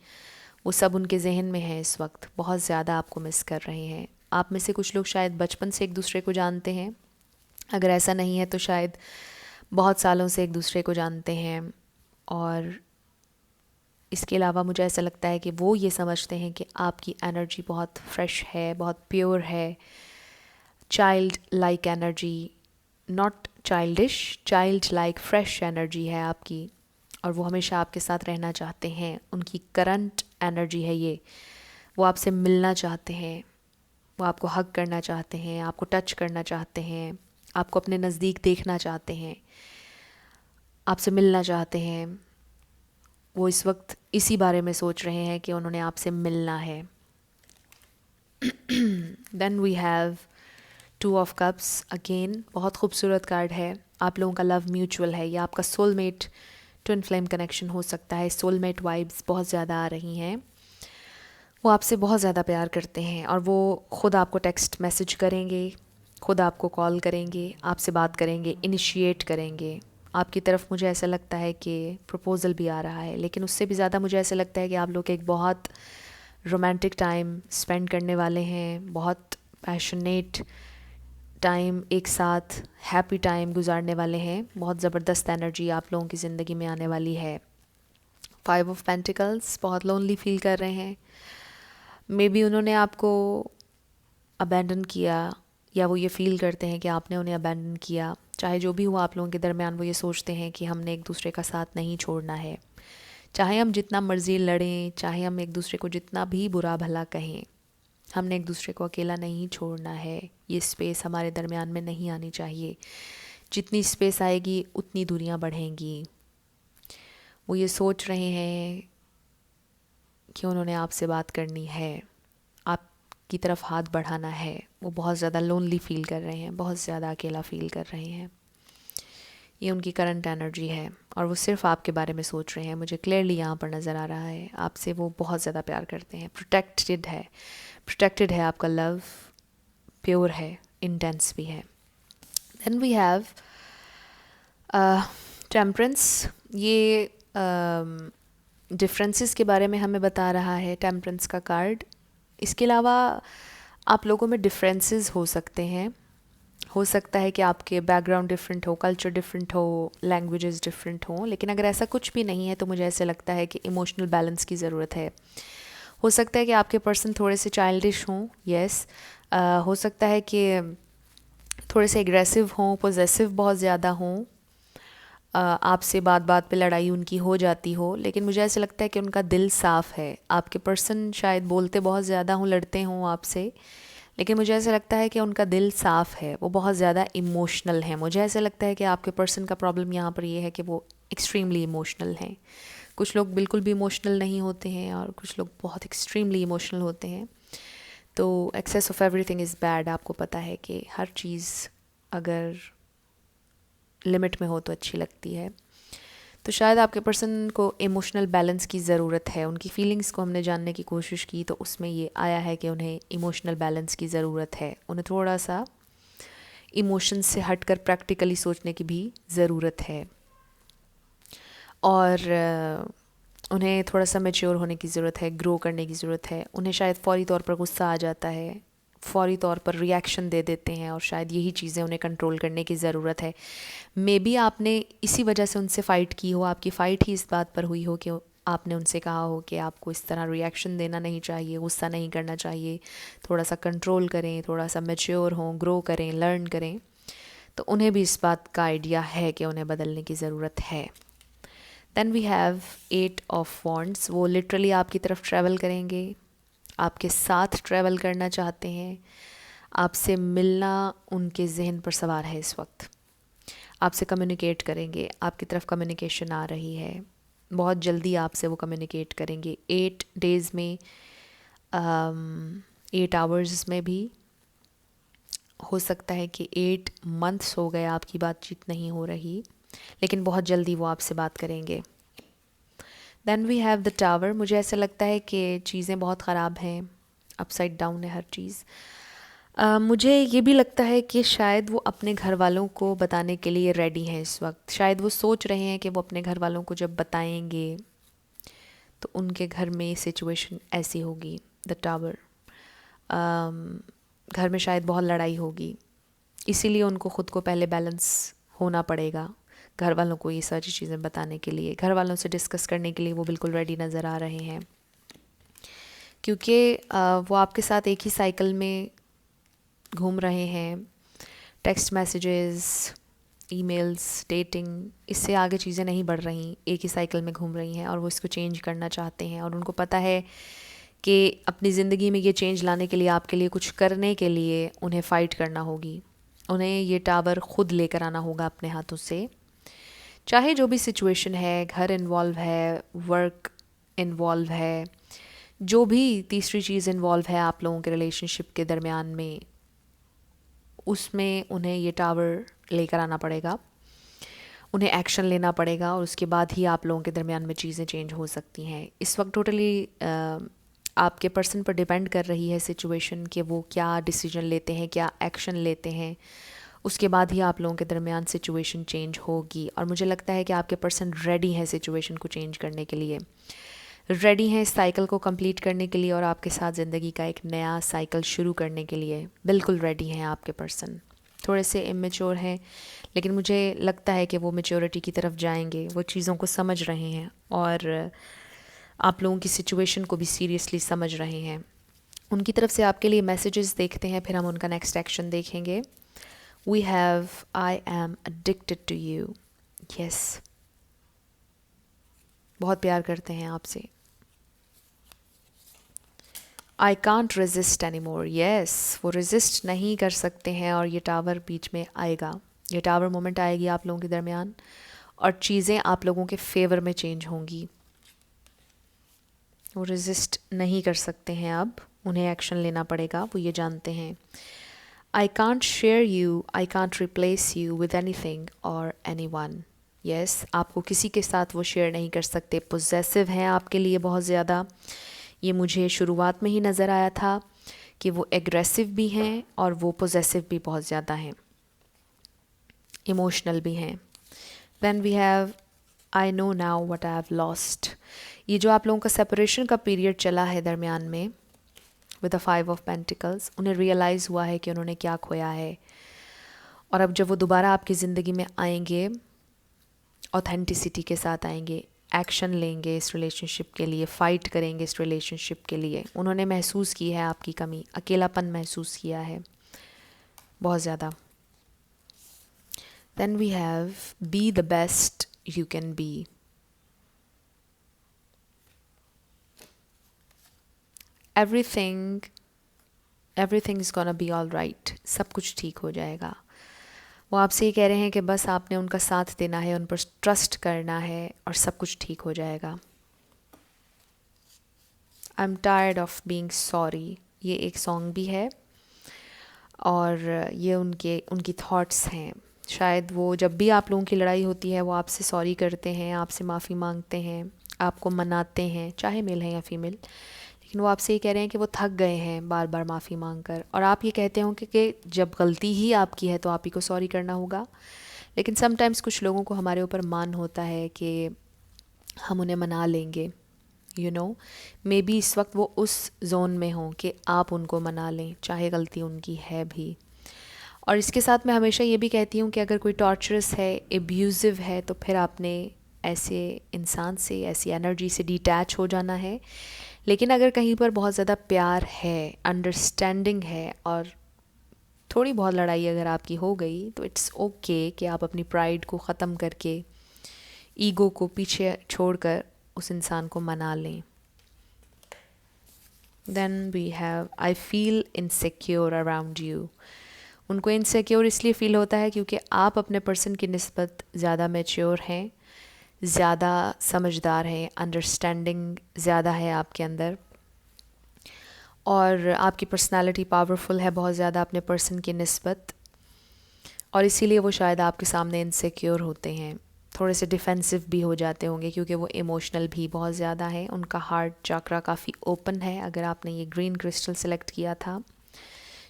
वो सब उनके जहन में है इस वक्त। बहुत ज़्यादा आपको मिस कर रहे हैं। आप में से कुछ लोग शायद बचपन से एक दूसरे को जानते हैं, अगर ऐसा नहीं है तो शायद बहुत सालों से एक दूसरे को जानते हैं। और इसके अलावा मुझे ऐसा लगता है कि वो ये समझते हैं कि आपकी एनर्जी बहुत फ्रेश है, बहुत प्योर है। Child like energy, not childish, child like fresh energy है आपकी, और वो हमेशा आपके साथ रहना चाहते हैं। उनकी करंट एनर्जी है ये। वो आपसे मिलना चाहते हैं, वो आपको हग करना चाहते हैं, आपको टच करना चाहते हैं, आपको अपने नज़दीक देखना चाहते हैं, आपसे मिलना चाहते हैं। वो इस वक्त इसी बारे में सोच रहे हैं कि उन्होंने आपसे मिलना है। Then we have 2 of cups. Again बहुत खूबसूरत कार्ड है। आप लोगों का लव म्यूचुअल है, या आपका सोलमेट ट्विन फ्लेम कनेक्शन हो सकता है। सोलमेट वाइब्स बहुत ज़्यादा आ रही हैं। वो आपसे बहुत ज़्यादा प्यार करते हैं, और वो ख़ुद आपको टेक्स्ट मैसेज करेंगे, ख़ुद आपको कॉल करेंगे, आपसे बात करेंगे, इनिशिएट करेंगे। आपकी तरफ मुझे ऐसा लगता है कि प्रपोज़ल भी आ रहा है, लेकिन उससे भी ज़्यादा मुझे ऐसा लगता है कि आप लोग एक बहुत रोमांटिक टाइम स्पेंड करने वाले हैं। बहुत पैशनेट टाइम एक साथ, हैप्पी टाइम गुजारने वाले हैं। बहुत ज़बरदस्त एनर्जी आप लोगों की ज़िंदगी में आने वाली है। 5 ऑफ पेंटिकल्स, बहुत लोनली फील कर रहे हैं। मे बी उन्होंने आपको अबैंडन किया, या वो ये फ़ील करते हैं कि आपने उन्हें अबैंडन किया। चाहे जो भी हुआ आप लोगों के दरमियान, वो ये सोचते हैं कि हमने एक दूसरे का साथ नहीं छोड़ना है। चाहे हम जितना मर्ज़ी लड़ें, चाहे हम एक दूसरे को जितना भी बुरा भला कहें, हमने एक दूसरे को अकेला नहीं छोड़ना है। ये स्पेस हमारे दरमियान में नहीं आनी चाहिए। जितनी स्पेस आएगी उतनी दूरियां बढ़ेंगी। वो ये सोच रहे हैं कि उन्होंने आपसे बात करनी है, आपकी तरफ हाथ बढ़ाना है। वो बहुत ज़्यादा लोनली फील कर रहे हैं, बहुत ज़्यादा अकेला फील कर रहे हैं। ये उनकी करंट एनर्जी है, और वो सिर्फ आपके बारे में सोच रहे हैं। मुझे क्लियरली यहाँ पर नज़र आ रहा है आपसे वो बहुत ज़्यादा प्यार करते हैं। प्रोटेक्टेड है आपका लव, प्योर है, इंटेंस भी है। Then we have temperance. ये डिफरेंसेस के बारे में हमें बता रहा है टेम्परेंस का कार्ड। इसके अलावा आप लोगों में डिफरेंसेस हो सकते हैं। हो सकता है कि आपके बैकग्राउंड डिफरेंट हो, कल्चर डिफरेंट हो, लैंग्वेजेस डिफरेंट हो, लेकिन अगर ऐसा कुछ भी नहीं है तो मुझे ऐसे लगता है कि इमोशनल बैलेंस की ज़रूरत है। हो सकता है कि आपके पर्सन थोड़े से चाइल्डिश हों, यस। हो सकता है कि थोड़े से एग्रेसिव हों, पोजेसिव बहुत ज़्यादा हों, आपसे बात बात पे लड़ाई उनकी हो जाती हो, लेकिन मुझे ऐसा लगता है कि उनका दिल साफ़ है। आपके पर्सन शायद बोलते बहुत ज़्यादा हों, लड़ते हों आपसे, लेकिन मुझे ऐसा लगता है कि उनका दिल साफ़ है। वो बहुत ज़्यादा इमोशनल हैं। मुझे ऐसा लगता है कि आपके पर्सन का प्रॉब्लम यहाँ पर ये है कि वो एक्सट्रीमली इमोशनल हैं। कुछ लोग बिल्कुल भी इमोशनल नहीं होते हैं, और कुछ लोग बहुत एक्सट्रीमली इमोशनल होते हैं। तो excess of everything is bad. आपको पता है कि हर चीज़ अगर लिमिट में हो तो अच्छी लगती है। तो शायद आपके पर्सन को इमोशनल बैलेंस की ज़रूरत है। उनकी फीलिंग्स को हमने जानने की कोशिश की तो उसमें ये आया है कि उन्हें इमोशनल बैलेंस की ज़रूरत है। उन्हें थोड़ा सा इमोशंस से हटकर प्रैक्टिकली सोचने की भी ज़रूरत है, और उन्हें थोड़ा सा मैच्योर होने की ज़रूरत है, ग्रो करने की ज़रूरत है। उन्हें शायद फ़ौरी तौर पर गुस्सा आ जाता है, फ़ौरी तौर पर रिएक्शन दे देते हैं, और शायद यही चीज़ें उन्हें कंट्रोल करने की ज़रूरत है। मे बी आपने इसी वजह से उनसे फ़ाइट की हो। आपकी फ़ाइट ही इस बात पर हुई हो कि आपने उनसे कहा हो कि आपको इस तरह रिएक्शन देना नहीं चाहिए, गुस्सा नहीं करना चाहिए, थोड़ा सा कंट्रोल करें, थोड़ा सा मैच्योर हों, ग्रो करें, लर्न करें। तो उन्हें भी इस बात का आइडिया है कि उन्हें बदलने की ज़रूरत है। Then we have 8 of wands. वो लिटरली आपकी तरफ ट्रैवल करेंगे, आपके साथ ट्रैवल करना चाहते हैं, आपसे मिलना उनके जहन पर सवार है इस वक्त, आपसे कम्युनिकेट करेंगे, आपकी तरफ कम्युनिकेशन आ रही है, बहुत जल्दी आपसे वो कम्युनिकेट करेंगे 8 डेज़ में, 8 आवर्स में भी हो सकता है कि 8 मंथ्स हो गए आपकी बातचीत नहीं हो रही, लेकिन बहुत जल्दी वो आपसे बात करेंगे। Then we have the tower. मुझे ऐसा लगता है कि चीज़ें बहुत ख़राब हैं, अपसाइड डाउन है हर चीज़। मुझे ये भी लगता है कि शायद वो अपने घर वालों को बताने के लिए रेडी हैं इस वक्त। शायद वो सोच रहे हैं कि वो अपने घर वालों को जब बताएंगे तो उनके घर में सिचुएशन ऐसी होगी। द टावर, घर में शायद बहुत लड़ाई होगी, इसीलिए उनको ख़ुद को पहले बैलेंस होना पड़ेगा घर वालों को ये सारी चीज़ें बताने के लिए। घर वालों से डिस्कस करने के लिए वो बिल्कुल रेडी नज़र आ रहे हैं, क्योंकि वो आपके साथ एक ही साइकिल में घूम रहे हैं। टेक्स्ट मैसेजेस, ईमेल्स, डेटिंग, इससे आगे चीज़ें नहीं बढ़ रही, एक ही साइकिल में घूम रही हैं और वो इसको चेंज करना चाहते हैं। और उनको पता है कि अपनी ज़िंदगी में ये चेंज लाने के लिए, आपके लिए कुछ करने के लिए उन्हें फ़ाइट करना होगी। उन्हें ये टावर ख़ुद लेकर आना होगा अपने हाथों से, चाहे जो भी सिचुएशन है। घर इन्वॉल्व है, वर्क इन्वॉल्व है, जो भी तीसरी चीज़ इन्वॉल्व है आप लोगों के रिलेशनशिप के दरमियान में, उसमें उन्हें ये टावर लेकर आना पड़ेगा, उन्हें एक्शन लेना पड़ेगा और उसके बाद ही आप लोगों के दरमियान में चीज़ें चेंज हो सकती हैं। इस वक्त टोटली आपके पर्सन पर डिपेंड कर रही है सिचुएशन कि वो क्या डिसीजन लेते हैं, क्या एक्शन लेते हैं। उसके बाद ही आप लोगों के दरमियान सिचुएशन चेंज होगी। और मुझे लगता है कि आपके पर्सन रेडी है सिचुएशन को चेंज करने के लिए, रेडी हैं इस साइकिल को कंप्लीट करने के लिए और आपके साथ ज़िंदगी का एक नया साइकिल शुरू करने के लिए बिल्कुल रेडी हैं आपके पर्सन। थोड़े से इमेच्योर हैं, लेकिन मुझे लगता है कि वो मैच्योरिटी की तरफ जाएंगे, वो चीज़ों को समझ रहे हैं और आप लोगों की सिचुएशन को भी सीरियसली समझ रहे हैं। उनकी तरफ से आपके लिए मैसेजेस देखते हैं, फिर हम उनका नेक्स्ट एक्शन देखेंगे। We have I am addicted to you. Yes, बहुत प्यार करते हैं आपसे। I can't resist any more. Yes, वो रेजिस्ट नहीं कर सकते हैं और ये टावर बीच में आएगा, ये टावर मोमेंट आएगी आप लोगों के दरमियान और चीज़ें आप लोगों के फेवर में चेंज होंगी। वो रेजिस्ट नहीं कर सकते हैं, अब उन्हें एक्शन लेना पड़ेगा, वो ये जानते हैं। I can't share you, I can't replace you with anything और एनीवन। यस, आपको किसी के साथ वो शेयर नहीं कर सकते। पोजेसिव हैं आपके लिए बहुत ज़्यादा, ये मुझे शुरुआत में ही नज़र आया था कि वो एग्रेसिव भी हैं और वो पोजेसिव भी बहुत ज़्यादा हैं, इमोशनल भी हैं। Then we have I know now what I have lost. ये जो आप लोगों का सेपरेशन का पीरियड चला है दरमियान में विद द 5 ऑफ पेंटिकल्स, उन्हें रियलाइज़ हुआ है कि उन्होंने क्या खोया है। और अब जब वो दोबारा आपकी ज़िंदगी में आएंगे, ऑथेंटिसिटी के साथ आएंगे, एक्शन लेंगे इस रिलेशनशिप के लिए, फ़ाइट करेंगे इस रिलेशनशिप के लिए। उन्होंने महसूस की है आपकी कमी, अकेलापन महसूस किया है बहुत ज़्यादा। Then we have be the best you can be. Everything is gonna be all right. सब कुछ ठीक हो जाएगा। वो आपसे ये कह रहे हैं कि बस आपने उनका साथ देना है, उन पर ट्रस्ट करना है और सब कुछ ठीक हो जाएगा। I am tired of being sorry, ये एक सॉन्ग भी है और ये उनकी थॉट्स हैं। शायद वो जब भी आप लोगों की लड़ाई होती है वो आपसे सॉरी करते हैं, आपसे माफ़ी मांगते हैं, आपको मनाते हैं, चाहे मेल है या फीमेल। लेकिन वो आपसे ये कह रहे हैं कि वो थक गए हैं बार बार माफ़ी मांग कर। और आप ये कहते हो कि जब गलती ही आपकी है तो आप ही को सॉरी करना होगा। लेकिन समटाइम्स कुछ लोगों को हमारे ऊपर मान होता है कि हम उन्हें मना लेंगे, यू नो, मे बी इस वक्त वो उस जोन में हों कि आप उनको मना लें, चाहे गलती उनकी है भी। और इसके साथ मैं हमेशा ये भी कहती हूँ कि अगर कोई टॉर्चरस है, एब्यूज़िव है, तो फिर आपने ऐसे इंसान से, ऐसी एनर्जी से डिटैच हो जाना है। लेकिन अगर कहीं पर बहुत ज़्यादा प्यार है, अंडरस्टैंडिंग है और थोड़ी बहुत लड़ाई अगर आपकी हो गई, तो इट्स ओके कि आप अपनी प्राइड को ख़त्म करके, ईगो को पीछे छोड़कर उस इंसान को मना लें। Then we have I feel insecure around you. उनको इनसिक्योर इसलिए फ़ील होता है क्योंकि आप अपने पर्सन की निस्बत ज़्यादा मैच्योर हैं, ज़्यादा समझदार हैं, अंडरस्टैंडिंग ज़्यादा है आपके अंदर, और आपकी पर्सनालिटी पावरफुल है बहुत ज़्यादा अपने पर्सन की निस्बत, और इसीलिए वो शायद आपके सामने इनसिक्योर होते हैं, थोड़े से डिफेंसिव भी हो जाते होंगे क्योंकि वो इमोशनल भी बहुत ज़्यादा है। उनका हार्ट चक्रा काफ़ी ओपन है अगर आपने ये ग्रीन क्रिस्टल सेलेक्ट किया था।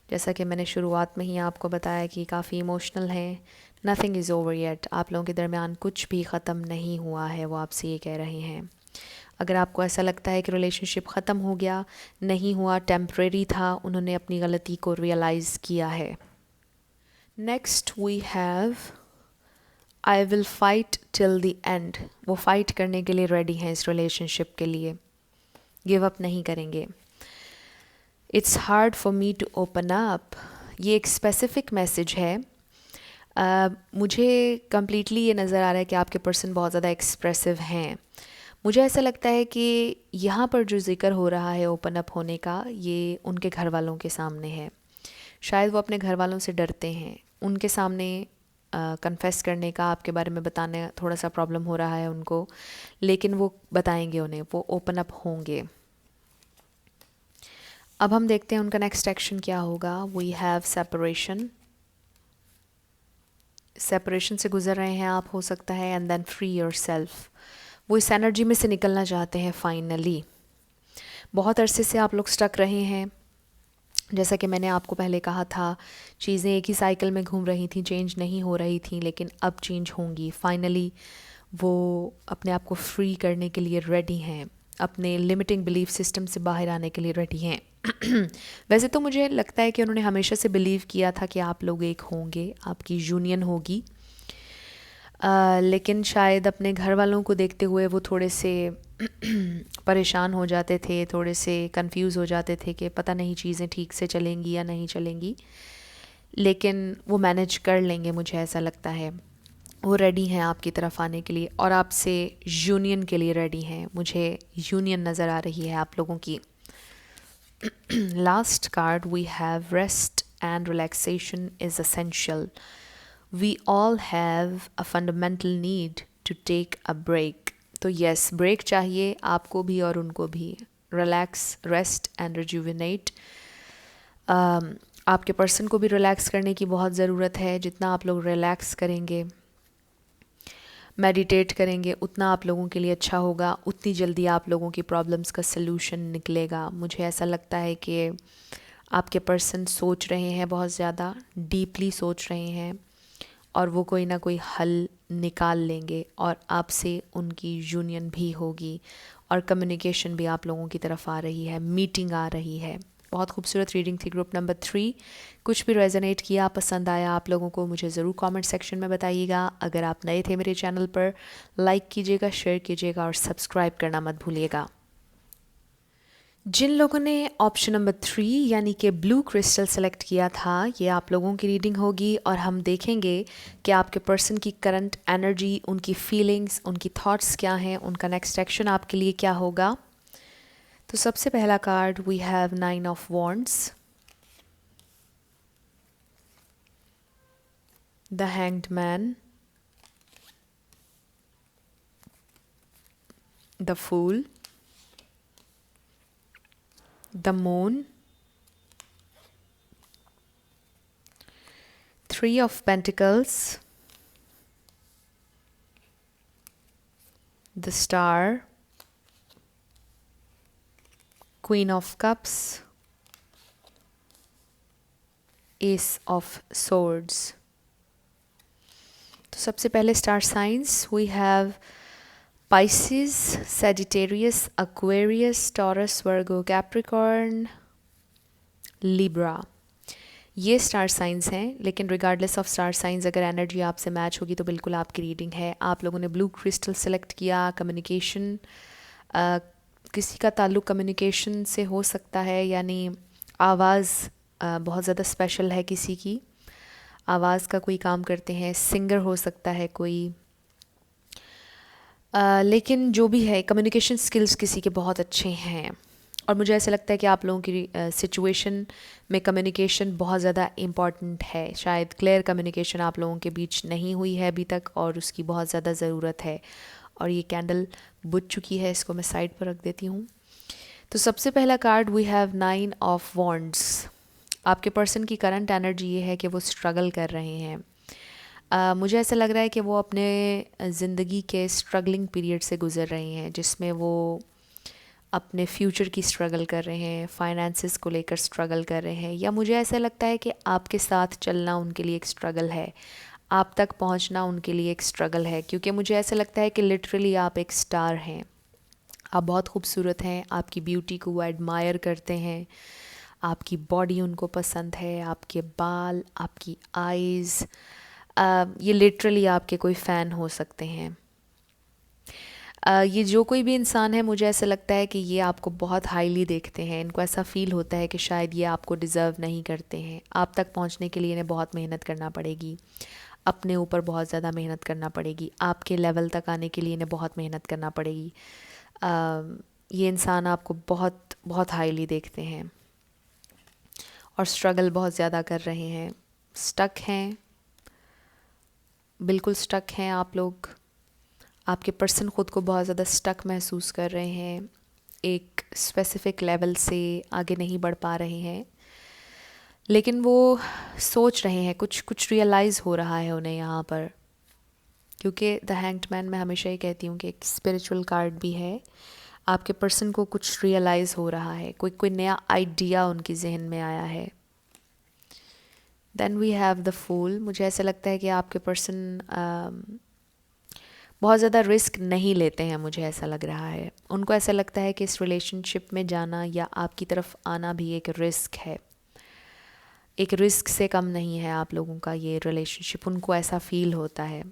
जैसा कि मैंने शुरुआत में ही आपको बताया कि काफ़ी इमोशनल है। नथिंग इज़ ओवर येट, आप लोगों के दरमियान कुछ भी ख़त्म नहीं हुआ है, वो आपसे ये कह रहे हैं। अगर आपको ऐसा लगता है कि रिलेशनशिप ख़त्म हो गया, नहीं हुआ, टेम्परेरी था, उन्होंने अपनी गलती को रियलाइज़ किया है। Next we have I will fight till the end. वो फाइट करने के लिए रेडी हैं इस रिलेशनशिप के लिए, गिव अप नहीं करेंगे। It's hard for me to open up, ये एक स्पेसिफिक मैसेज है। मुझे कम्प्लीटली ये नज़र आ रहा है कि आपके पर्सन बहुत ज़्यादा एक्सप्रेसिव हैं। मुझे ऐसा लगता है कि यहाँ पर जो ज़िक्र हो रहा है ओपन अप होने का, ये उनके घर वालों के सामने है। शायद वो अपने घर वालों से डरते हैं, उनके सामने कन्फेस करने का, आपके बारे में बताने थोड़ा सा प्रॉब्लम हो रहा है उनको, लेकिन वो बताएंगे उन्हें, वो ओपन अप होंगे। अब हम देखते हैं उनका नेक्स्ट एक्शन क्या होगा। वी हैव सेपरेशन, सेपरेशन से गुजर रहे हैं आप, हो सकता है, एंड देन फ्री योरसेल्फ। वो इस एनर्जी में से निकलना चाहते हैं फाइनली। बहुत अरसे से आप लोग स्टक रहे हैं, जैसा कि मैंने आपको पहले कहा था, चीज़ें एक ही साइकिल में घूम रही थी, चेंज नहीं हो रही थी, लेकिन अब चेंज होंगी फाइनली। वो अपने आप को फ्री करने के लिए रेडी हैं, अपने लिमिटिंग बिलीफ सिस्टम से बाहर आने के लिए रेडी हैं। वैसे तो मुझे लगता है कि उन्होंने हमेशा से बिलीव किया था कि आप लोग एक होंगे, आपकी यूनियन होगी, लेकिन शायद अपने घर वालों को देखते हुए वो थोड़े से परेशान हो जाते थे, थोड़े से कंफ्यूज हो जाते थे कि पता नहीं चीज़ें ठीक से चलेंगी या नहीं चलेंगी, लेकिन वो मैनेज कर लेंगे, मुझे ऐसा लगता है। वो रेडी हैं आपकी तरफ आने के लिए और आपसे यूनियन के लिए रेडी हैं। मुझे यूनियन नज़र आ रही है आप लोगों की। Last card we have rest and relaxation is essential. We all have a fundamental need to take a break. तो यस, ब्रेक चाहिए आपको भी और उनको भी। Relax, rest and rejuvenate. आपके पर्सन को भी रिलैक्स करने की बहुत ज़रूरत है। जितना आप लोग रिलैक्स करेंगे, मेडिटेट करेंगे, उतना आप लोगों के लिए अच्छा होगा, उतनी जल्दी आप लोगों की प्रॉब्लम्स का सलूशन निकलेगा। मुझे ऐसा लगता है कि आपके पर्सन सोच रहे हैं, बहुत ज़्यादा डीपली सोच रहे हैं, और वो कोई ना कोई हल निकाल लेंगे और आपसे उनकी यूनियन भी होगी, और कम्युनिकेशन भी आप लोगों की तरफ आ रही है, मीटिंग आ रही है। बहुत खूबसूरत रीडिंग थी ग्रुप नंबर 3। कुछ भी रेजोनेट किया, पसंद आया आप लोगों को, मुझे ज़रूर कमेंट सेक्शन में बताइएगा। अगर आप नए थे मेरे चैनल पर, लाइक कीजिएगा, शेयर कीजिएगा और सब्सक्राइब करना मत भूलिएगा। जिन लोगों ने ऑप्शन नंबर 3 यानी कि ब्लू क्रिस्टल सेलेक्ट किया था, ये आप लोगों की रीडिंग होगी और हम देखेंगे कि आपके पर्सन की करंट एनर्जी, उनकी फीलिंग्स, उनकी थॉट्स क्या हैं, उनका नेक्स्ट एक्शन आपके लिए क्या होगा। तो सबसे पहला card we have 9 of wands, the hanged man, the fool, the moon, 3 of Pentacles, the Star, Queen of Cups, Ace of Swords। तो सबसे पहले star science we have Pisces, Sagittarius, Aquarius, Taurus, Virgo, Capricorn, Libra। ये star science हैं, लेकिन regardless of star science अगर energy आपसे match होगी तो बिल्कुल आपकी रीडिंग है। आप लोगों ने ब्लू क्रिस्टल सेलेक्ट किया। कम्युनिकेशन, किसी का ताल्लुक़ कम्युनिकेशन से हो सकता है, यानी आवाज़ बहुत ज़्यादा स्पेशल है किसी की, आवाज़ का कोई काम करते हैं, सिंगर हो सकता है कोई, लेकिन जो भी है, कम्युनिकेशन स्किल्स किसी के बहुत अच्छे हैं और मुझे ऐसा लगता है कि आप लोगों की सिचुएशन में कम्युनिकेशन बहुत ज़्यादा इम्पॉर्टेंट है। शायद क्लियर कम्युनिकेशन आप लोगों के बीच नहीं हुई है अभी तक और उसकी बहुत ज़्यादा ज़रूरत है। और ये कैंडल बुझ चुकी है, इसको मैं साइड पर रख देती हूँ। तो सबसे पहला card we have 9 of wands. आपके पर्सन की करंट एनर्जी ये है कि वो स्ट्रगल कर रहे हैं। मुझे ऐसा लग रहा है कि वो अपने ज़िंदगी के स्ट्रगलिंग पीरियड से गुज़र रहे हैं, जिसमें वो अपने फ्यूचर की स्ट्रगल कर रहे हैं, फाइनेंसेस को लेकर स्ट्रगल कर रहे हैं, या मुझे ऐसा लगता है कि आपके साथ चलना उनके लिए एक स्ट्रगल है, आप तक पहुंचना उनके लिए एक स्ट्रगल है। क्योंकि मुझे ऐसा लगता है कि लिटरली आप एक स्टार हैं, आप बहुत खूबसूरत हैं, आपकी ब्यूटी को वो एडमायर करते हैं, आपकी बॉडी उनको पसंद है, आपके बाल, आपकी आइज़, ये लिटरली आपके कोई फ़ैन हो सकते हैं। ये जो कोई भी इंसान है, मुझे ऐसा लगता है कि ये आपको बहुत हाईली देखते हैं। इनको ऐसा फ़ील होता है कि शायद ये आपको डिज़र्व नहीं करते हैं। आप तक पहुंचने के लिए इन्हें बहुत मेहनत करना पड़ेगी, अपने ऊपर बहुत ज़्यादा मेहनत करना पड़ेगी, आपके लेवल तक आने के लिए इन्हें बहुत मेहनत करना पड़ेगी। ये इंसान आपको बहुत बहुत हाईली देखते हैं और स्ट्रगल बहुत ज़्यादा कर रहे हैं, स्टक हैं, बिल्कुल स्टक हैं आप लोग। आपके पर्सन ख़ुद को बहुत ज़्यादा स्टक महसूस कर रहे हैं, एक स्पेसिफ़िक लेवल से आगे नहीं बढ़ पा रहे हैं, लेकिन वो सोच रहे हैं, कुछ कुछ रियलाइज़ हो रहा है उन्हें यहाँ पर। क्योंकि द हैंग्ड मैन, मैं हमेशा ही कहती हूँ कि एक स्पिरिचुअल कार्ड भी है। आपके पर्सन को कुछ रियलाइज़ हो रहा है, कोई कोई नया आइडिया उनके जहन में आया है। Then we have the fool. मुझे ऐसा लगता है कि आपके पर्सन बहुत ज़्यादा रिस्क नहीं लेते हैं, मुझे ऐसा लग रहा है। उनको ऐसा लगता है कि इस रिलेशनशिप में जाना या आपकी तरफ आना भी एक रिस्क है, एक रिस्क से कम नहीं है आप लोगों का ये रिलेशनशिप, उनको ऐसा फ़ील होता है।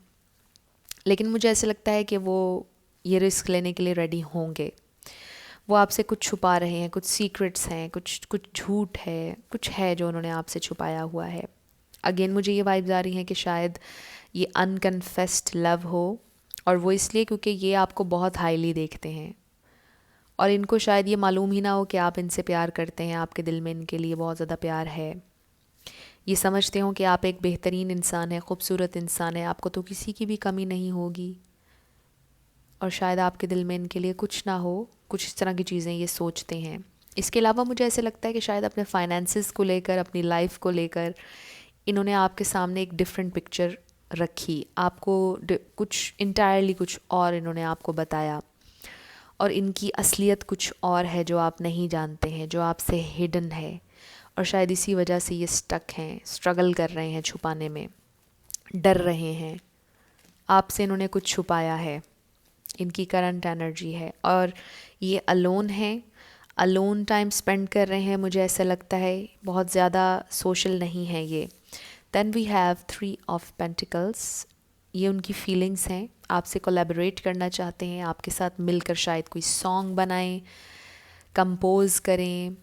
लेकिन मुझे ऐसा लगता है कि वो ये रिस्क लेने के लिए रेडी होंगे। वो आपसे कुछ छुपा रहे हैं, कुछ सीक्रेट्स हैं, कुछ कुछ झूठ है, कुछ है जो उन्होंने आपसे छुपाया हुआ है। अगेन मुझे ये वाइब्स आ रही हैं कि शायद ये अनकन्फेस्ड लव हो, और वो इसलिए क्योंकि ये आपको बहुत हाईली देखते हैं और इनको शायद ये मालूम ही ना हो कि आप इनसे प्यार करते हैं, आपके दिल में इनके लिए बहुत ज़्यादा प्यार है। ये समझते हो कि आप एक बेहतरीन इंसान है, खूबसूरत इंसान है, आपको तो किसी की भी कमी नहीं होगी, और शायद आपके दिल में इनके लिए कुछ ना हो, कुछ इस तरह की चीज़ें ये सोचते हैं। इसके अलावा मुझे ऐसे लगता है कि शायद अपने फाइनेंसेस को लेकर, अपनी लाइफ को लेकर इन्होंने आपके सामने एक डिफरेंट पिक्चर रखी, आपको कुछ इंटायरली कुछ और इन्होंने आपको बताया, और इनकी असलियत कुछ और है जो आप नहीं जानते हैं, जो आपसे हिडन है, और शायद इसी वजह से ये स्टक हैं, स्ट्रगल कर रहे हैं छुपाने में, डर रहे हैं, आपसे इन्होंने कुछ छुपाया है। इनकी करंट एनर्जी है और ये अलोन है, अलोन टाइम स्पेंड कर रहे हैं, मुझे ऐसा लगता है बहुत ज़्यादा सोशल नहीं है ये। Then we have 3 of pentacles. ये उनकी फीलिंग्स हैं, आपसे कोलैबोरेट करना चाहते हैं, आपके साथ मिलकर शायद कोई सॉन्ग बनाएं, कंपोज करें,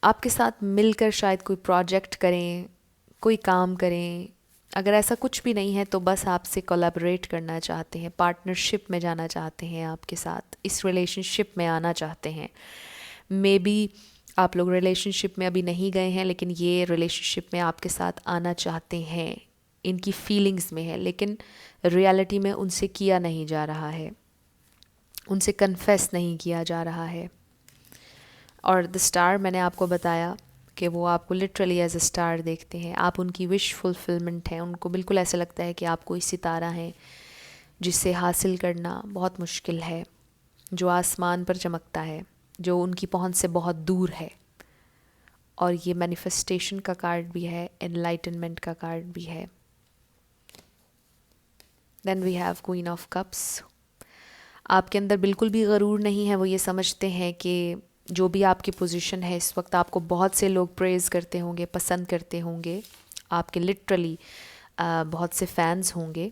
आपके साथ मिलकर शायद कोई प्रोजेक्ट करें, कोई काम करें। अगर ऐसा कुछ भी नहीं है तो बस आपसे कोलैबोरेट करना चाहते हैं, पार्टनरशिप में जाना चाहते हैं, आपके साथ इस रिलेशनशिप में आना चाहते हैं। मे बी आप लोग रिलेशनशिप में अभी नहीं गए हैं, लेकिन ये रिलेशनशिप में आपके साथ आना चाहते हैं, इनकी फीलिंग्स में है, लेकिन रियलिटी में उनसे किया नहीं जा रहा है, उनसे कन्फेस नहीं किया जा रहा है। और द स्टार, मैंने आपको बताया कि वो आपको लिटरली एज अ स्टार देखते हैं, आप उनकी विश फुलफिलमेंट है। उनको बिल्कुल ऐसा लगता है कि आप कोई सितारा हैं जिसे हासिल करना बहुत मुश्किल है, जो आसमान पर चमकता है, जो उनकी पहुंच से बहुत दूर है। और ये मैनिफेस्टेशन का कार्ड भी है, एनलाइटनमेंट का कार्ड भी है। Then we have queen of cups. आपके अंदर बिल्कुल भी गरूर नहीं है, वो ये समझते हैं कि जो भी आपकी पोजीशन है इस वक्त, आपको बहुत से लोग प्रेज़ करते होंगे, पसंद करते होंगे, आपके लिटरली बहुत से फैंस होंगे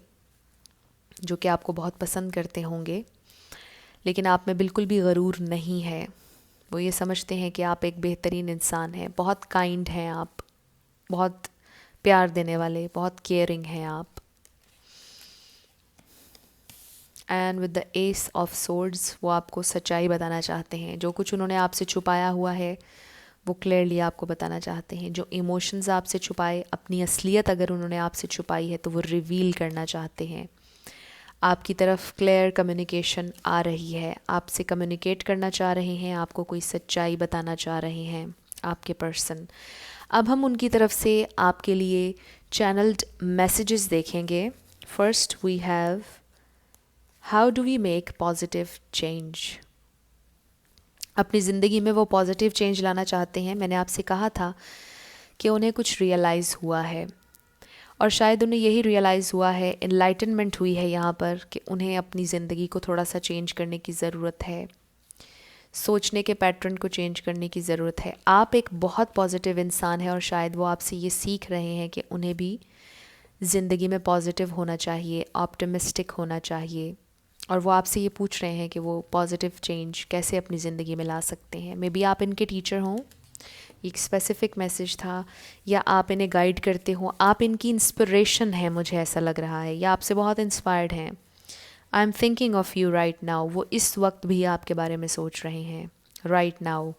जो कि आपको बहुत पसंद करते होंगे, लेकिन आप में बिल्कुल भी गरूर नहीं है। वो ये समझते हैं कि आप एक बेहतरीन इंसान हैं, बहुत काइंड हैं आप, बहुत प्यार देने वाले, बहुत केयरिंग हैं आप। And with the S of swords, वो आपको सच्चाई बताना चाहते हैं। जो कुछ उन्होंने आपसे छुपाया हुआ है वो क्लियरली आपको बताना चाहते हैं। जो इमोशंस आपसे छुपाए, अपनी असलियत अगर उन्होंने आपसे छुपाई है तो वो रिवील करना चाहते हैं। आपकी तरफ क्लियर कम्युनिकेशन आ रही है, आपसे कम्युनिकेट करना चाह रहे हैं, आपको कोई सच्चाई बताना चाह रहे हैं आपके पर्सन। अब हम उनकी तरफ से आपके लिए चैनल्ड मैसेजेस देखेंगे। First we have, how do we make positive change. अपनी ज़िंदगी में वो पॉजिटिव चेंज लाना चाहते हैं। मैंने आपसे कहा था कि उन्हें कुछ रियलाइज़ हुआ है और शायद उन्हें यही रियलाइज़ हुआ है, इनलाइटनमेंट हुई है यहाँ पर कि उन्हें अपनी ज़िंदगी को थोड़ा सा चेंज करने की ज़रूरत है, सोचने के पैटर्न को चेंज करने की ज़रूरत है। आप एक बहुत पॉजिटिव इंसान हैं और शायद वो आपसे ये सीख रहे हैं कि उन्हें भी ज़िंदगी में पॉजिटिव होना चाहिए, ऑप्टिमिस्टिक होना चाहिए, और वो आपसे ये पूछ रहे हैं कि वो पॉजिटिव चेंज कैसे अपनी ज़िंदगी में ला सकते हैं। मे बी आप इनके टीचर हों, एक स्पेसिफिक मैसेज था, या आप इन्हें गाइड करते हो, आप इनकी इंस्पिरेशन है, मुझे ऐसा लग रहा है, या आपसे बहुत इंस्पायर्ड हैं। I am thinking of you right now, वो इस वक्त भी आपके बारे में सोच रहे हैं right now.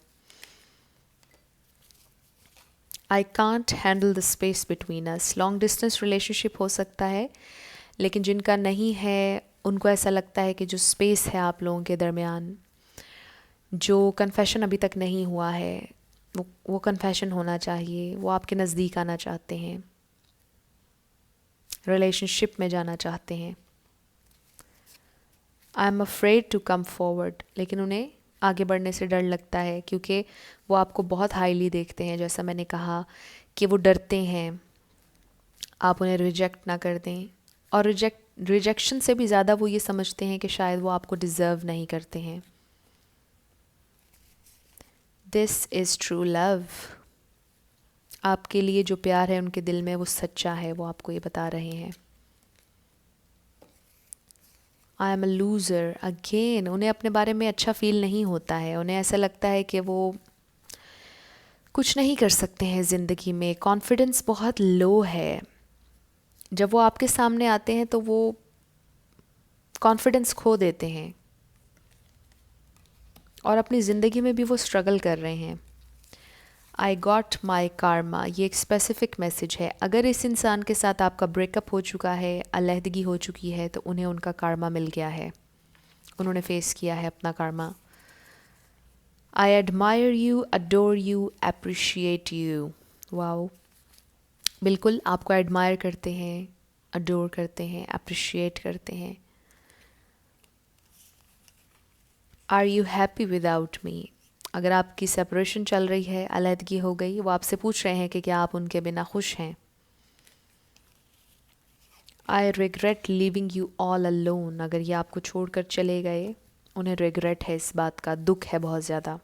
I can't handle the space between us, long distance relationship हो सकता है, लेकिन जिनका नहीं है उनको ऐसा लगता है कि जो स्पेस है आप लोगों के दरमियान, जो कन्फेशन अभी तक नहीं हुआ है, वो कन्फेशन होना चाहिए। वो आपके नज़दीक आना चाहते हैं, रिलेशनशिप में जाना चाहते हैं। I am afraid to come forward, लेकिन उन्हें आगे बढ़ने से डर लगता है क्योंकि वो आपको बहुत हाईली देखते हैं। जैसा मैंने कहा कि वो डरते हैं आप उन्हें रिजेक्ट ना कर दें, और रिजेक्शन से भी ज़्यादा वो ये समझते हैं कि शायद वो आपको डिज़र्व नहीं करते हैं। दिस इज़ ट्रू लव, आपके लिए जो प्यार है उनके दिल में वो सच्चा है, वो आपको ये बता रहे हैं। I am a loser again, उन्हें अपने बारे में अच्छा फील नहीं होता है, उन्हें ऐसा लगता है कि वो कुछ नहीं कर सकते हैं ज़िंदगी में, कॉन्फिडेंस बहुत लो है। जब वो आपके सामने आते हैं तो वो कॉन्फिडेंस खो देते हैं और अपनी ज़िंदगी में भी वो स्ट्रगल कर रहे हैं। आई गॉट माई कारमा, ये एक स्पेसिफिक मैसेज है। अगर इस इंसान के साथ आपका ब्रेकअप हो चुका है, अलहदगी हो चुकी है, तो उन्हें उनका कारमा मिल गया है, उन्होंने फेस किया है अपना कारमा। I admire you, adore you, appreciate you. Wow, बिल्कुल आपको एडमायर करते हैं, अडोर करते हैं, अप्रिशिएट करते हैं। Are you happy without me, अगर आपकी सेपरेशन चल रही है, अलहदगी हो गई, वो आपसे पूछ रहे हैं कि क्या आप उनके बिना खुश हैं। I regret living you all alone, अगर ये आपको छोड़कर चले गए, उन्हें रिग्रेट है, इस बात का दुख है बहुत ज़्यादा।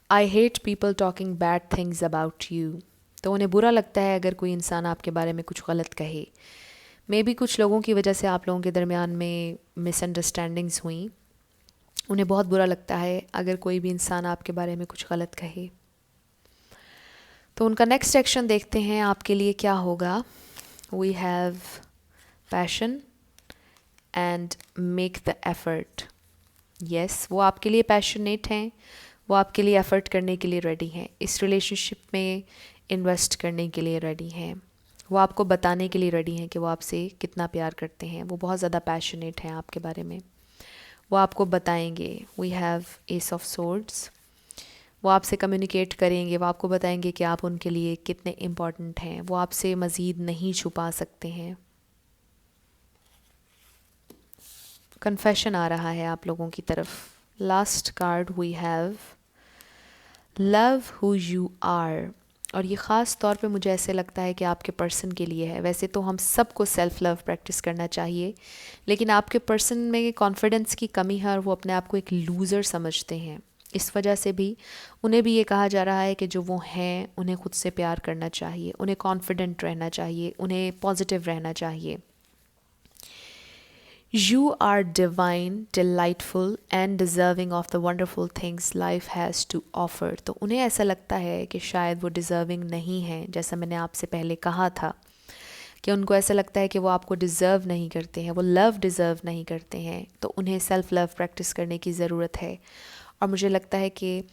I hate people talking bad things about you, तो उन्हें बुरा लगता है अगर कोई इंसान आपके बारे में कुछ गलत कहे। मे बी कुछ लोगों की वजह से आप लोगों के दरमियान में मिसअंडरस्टैंडिंग्स हुई, उन्हें बहुत बुरा लगता है अगर कोई भी इंसान आपके बारे में कुछ गलत कहे। तो उनका नेक्स्ट एक्शन देखते हैं आपके लिए क्या होगा। We have passion and make the effort. Yes, वो आपके लिए पैशनेट हैं, वो आपके लिए एफ़र्ट करने के लिए रेडी हैं, इस रिलेशनशिप में इन्वेस्ट करने के लिए रेडी हैं, वो आपको बताने के लिए रेडी हैं कि वो आपसे कितना प्यार करते हैं। वो बहुत ज़्यादा पैशनेट हैं आपके बारे में, वो आपको बताएंगे। We have ace of swords, वो आपसे कम्युनिकेट करेंगे, वो आपको बताएंगे कि आप उनके लिए कितने इम्पॉर्टेंट हैं, वो आपसे मज़ीद नहीं छुपा सकते हैं। कन्फेशन आ रहा है आप लोगों की तरफ। Last card we have love who you are, और ये ख़ास तौर पे मुझे ऐसे लगता है कि आपके पर्सन के लिए है। वैसे तो हम सबको सेल्फ लव प्रैक्टिस करना चाहिए, लेकिन आपके पर्सन में कॉन्फिडेंस की कमी है और वो अपने आप को एक लूज़र समझते हैं। इस वजह से भी उन्हें भी ये कहा जा रहा है कि जो वो हैं उन्हें खुद से प्यार करना चाहिए, उन्हें कॉन्फिडेंट रहना चाहिए, उन्हें पॉजिटिव रहना चाहिए। You are divine, delightful and deserving of the wonderful things life has to offer. तो उन्हें ऐसा लगता है कि शायद वो डिज़र्विंग नहीं है, जैसा मैंने आपसे पहले कहा था कि उनको ऐसा लगता है कि वो आपको डिज़र्व नहीं करते हैं, वो लव डिज़र्व नहीं करते हैं, तो उन्हें सेल्फ़ लव प्रैक्टिस करने की ज़रूरत है। और मुझे लगता है कि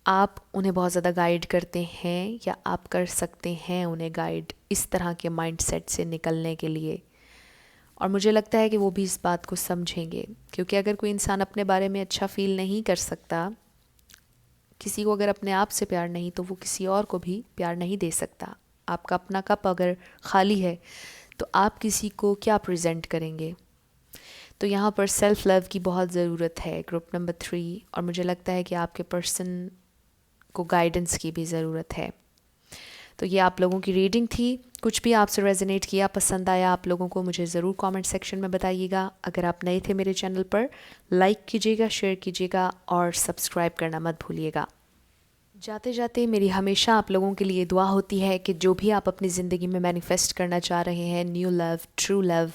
आप उन्हें बहुत ज़्यादा गाइड करते हैं या आप कर सकते हैं उन्हें गाइड इस तरह के माइंडसेट से निकलने के लिए। और मुझे लगता है कि वो भी इस बात को समझेंगे, क्योंकि अगर कोई इंसान अपने बारे में अच्छा फ़ील नहीं कर सकता, किसी को अगर अपने आप से प्यार नहीं, तो वो किसी और को भी प्यार नहीं दे सकता। आपका अपना कप अगर खाली है तो आप किसी को क्या प्रेजेंट करेंगे। तो यहाँ पर सेल्फ़ लव की बहुत ज़रूरत है, ग्रुप नंबर 3। और मुझे लगता है कि आपके पर्सन को गाइडेंस की भी ज़रूरत है। तो ये आप लोगों की रीडिंग थी। कुछ भी आपसे रेजोनेट किया, पसंद आया आप लोगों को, मुझे ज़रूर कमेंट सेक्शन में बताइएगा। अगर आप नए थे मेरे चैनल पर, लाइक कीजिएगा, शेयर कीजिएगा और सब्सक्राइब करना मत भूलिएगा। जाते जाते मेरी हमेशा आप लोगों के लिए दुआ होती है कि जो भी आप अपनी ज़िंदगी में मैनिफेस्ट करना चाह रहे हैं, न्यू लव, ट्रू लव,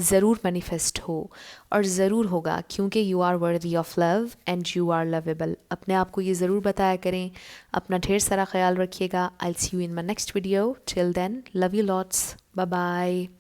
ज़रूर मैनिफेस्ट हो और ज़रूर होगा, क्योंकि you are worthy of love and you are lovable. अपने आप को ये ज़रूर बताया करें। अपना ढेर सारा ख्याल रखिएगा। I will see you in my next video. Till then, love you lots, bye bye.